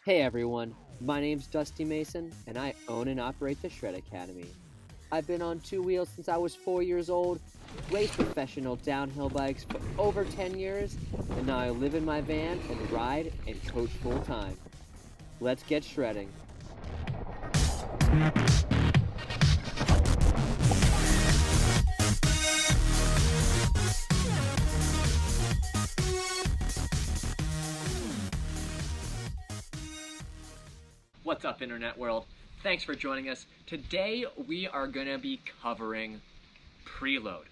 Hey everyone, my name's Dusty Mason, and I own and operate the Shred Academy. I've been on two wheels since I was 4 years old, raced professional downhill bikes for over 10 years, and now I live in my van and ride and coach full time. Let's get shredding. What's up, internet world? Thanks for joining us. Today we are going to be covering preload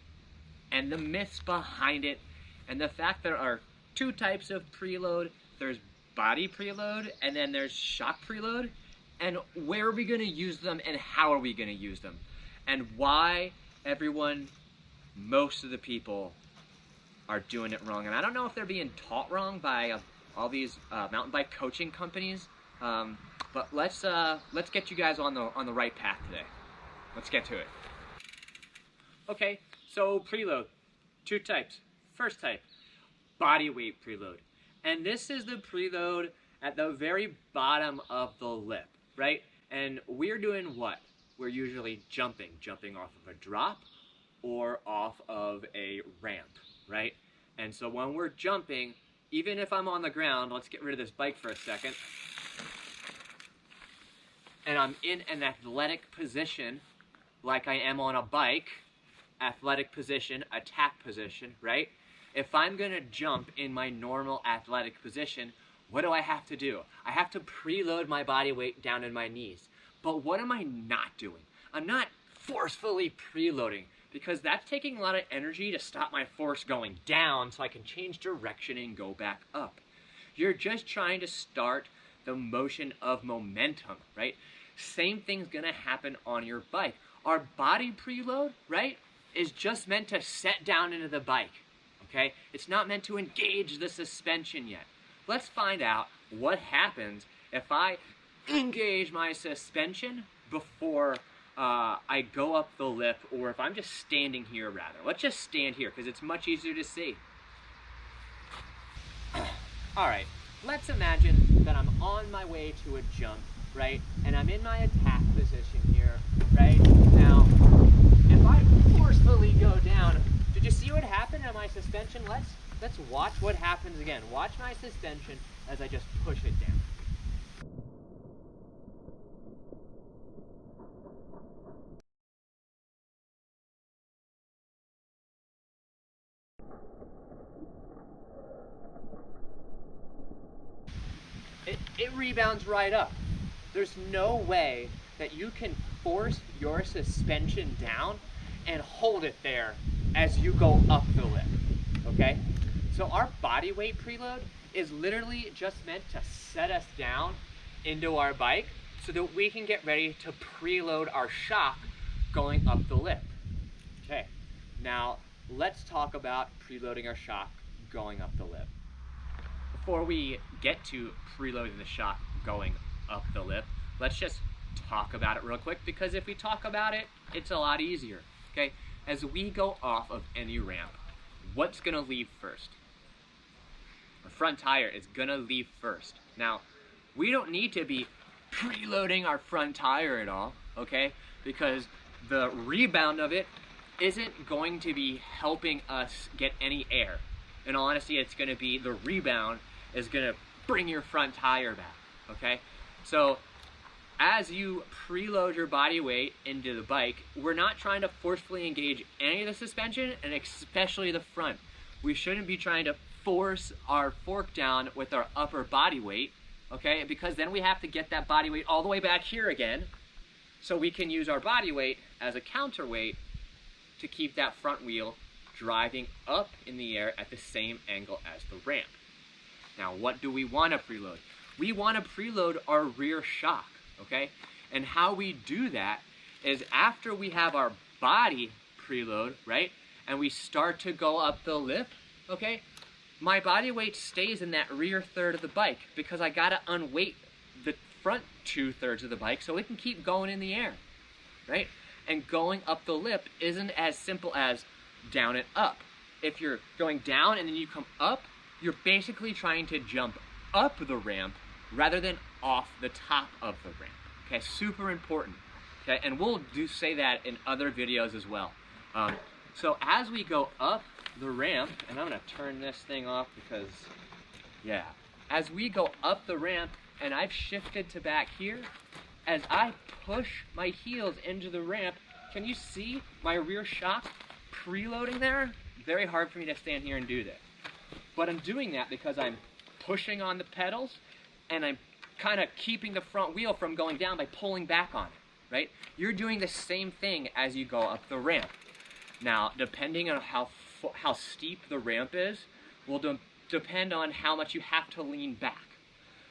and the myths behind it, and the fact there are two types of preload. There's body preload and then there's shock preload, and where are we going to use them and how are we going to use them, and why most of the people are doing it wrong. And I don't know if they're being taught wrong by all these mountain bike coaching companies. But let's get you guys on the right path today. Let's get to it. Okay, so preload, two types. First type, body weight preload. And this is the preload at the very bottom of the lip, right? And we're doing what? We're usually jumping off of a drop or off of a ramp, right? And so when we're jumping, even if I'm on the ground, let's get rid of this bike for a second, and I'm in an athletic position, like I am on a bike, athletic position, attack position, right? If I'm gonna jump in my normal athletic position, what do I have to do? I have to preload my body weight down in my knees. But what am I not doing? I'm not forcefully preloading, because that's taking a lot of energy to stop my force going down so I can change direction and go back up. You're just trying to start the motion of momentum, right? Same thing's gonna happen on your bike. Our body preload, right, is just meant to set down into the bike, okay? It's not meant to engage the suspension yet. Let's find out what happens if I engage my suspension before I go up the lip, or if I'm just standing here rather. Let's just stand here because it's much easier to see. All right. Let's imagine that I'm on my way to a jump, right? And I'm in my attack position here, right? Now, if I forcefully go down, did you see what happened to my suspension? Let's watch what happens again. Watch my suspension as I just push it down. It rebounds right up. There's no way that you can force your suspension down and hold it there as you go up the lip, okay? So our body weight preload is literally just meant to set us down into our bike so that we can get ready to preload our shock going up the lip. Okay, now let's talk about preloading our shock going up the lip. Before we get to preloading the shock going up the lip, let's just talk about it real quick, because if we talk about it, it's a lot easier, okay? As we go off of any ramp, what's gonna leave first? Our front tire is gonna leave first. Now, we don't need to be preloading our front tire at all, okay? Because the rebound of it isn't going to be helping us get any air. In all honesty, it's gonna be the rebound is gonna bring your front tire back, okay? So as you preload your body weight into the bike, we're not trying to forcefully engage any of the suspension, and especially the front. We shouldn't be trying to force our fork down with our upper body weight, okay? Because then we have to get that body weight all the way back here again, so we can use our body weight as a counterweight to keep that front wheel driving up in the air at the same angle as the ramp. Now, what do we want to preload? We want to preload our rear shock, okay? And how we do that is after we have our body preload, right? And we start to go up the lip, okay? My body weight stays in that rear third of the bike because I gotta unweight the front 2/3 of the bike so it can keep going in the air, right? And going up the lip isn't as simple as down and up. If you're going down and then you come up, you're basically trying to jump up the ramp rather than off the top of the ramp. Okay, super important. Okay, and we'll say that in other videos as well. So as we go up the ramp, and I'm gonna turn this thing off because, yeah. As we go up the ramp, and I've shifted to back here, as I push my heels into the ramp, can you see my rear shock preloading there? Very hard for me to stand here and do this. But I'm doing that because I'm pushing on the pedals, and I'm kind of keeping the front wheel from going down by pulling back on it, right? You're doing the same thing as you go up the ramp. Now, depending on how steep the ramp is, will depend on how much you have to lean back.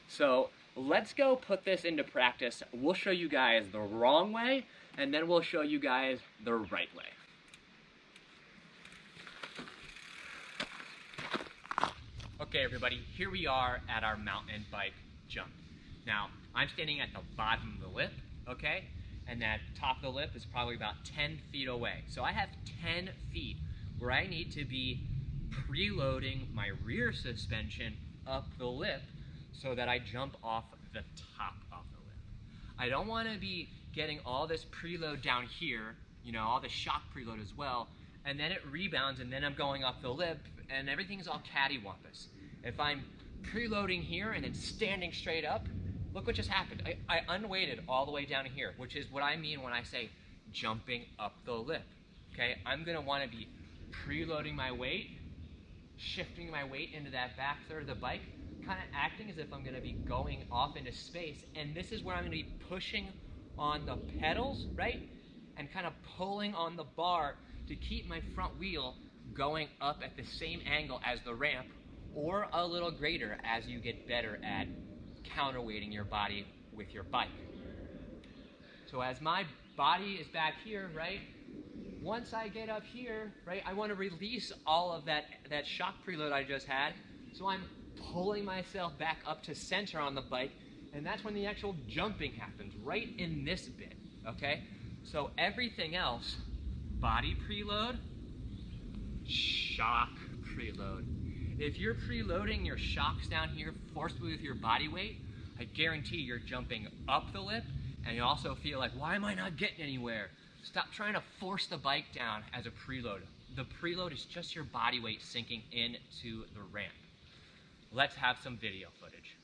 So let's go put this into practice. We'll show you guys the wrong way, and then we'll show you guys the right way. Okay, everybody, here we are at our mountain bike jump. Now, I'm standing at the bottom of the lip, okay? And that top of the lip is probably about 10 feet away. So I have 10 feet where I need to be preloading my rear suspension up the lip so that I jump off the top of the lip. I don't want to be getting all this preload down here, you know, all the shock preload as well, and then it rebounds and then I'm going up the lip and everything's all cattywampus. If I'm preloading here and then standing straight up, look what just happened. I unweighted all the way down here, which is what I mean when I say jumping up the lip. Okay, I'm gonna wanna be preloading my weight, shifting my weight into that back third of the bike, kind of acting as if I'm gonna be going off into space, and this is where I'm gonna be pushing on the pedals, right? And kind of pulling on the bar to keep my front wheel going up at the same angle as the ramp, or a little greater as you get better at counterweighting your body with your bike. So as my body is back here, right? Once I get up here, right, I want to release all of that shock preload I just had. So I'm pulling myself back up to center on the bike, and that's when the actual jumping happens, right in this bit, okay? So everything else, body preload, shock preload. If you're preloading your shocks down here forcefully with your body weight, I guarantee you're jumping up the lip, and you also feel like, why am I not getting anywhere? Stop trying to force the bike down as a preload. The preload is just your body weight sinking into the ramp. Let's have some video footage.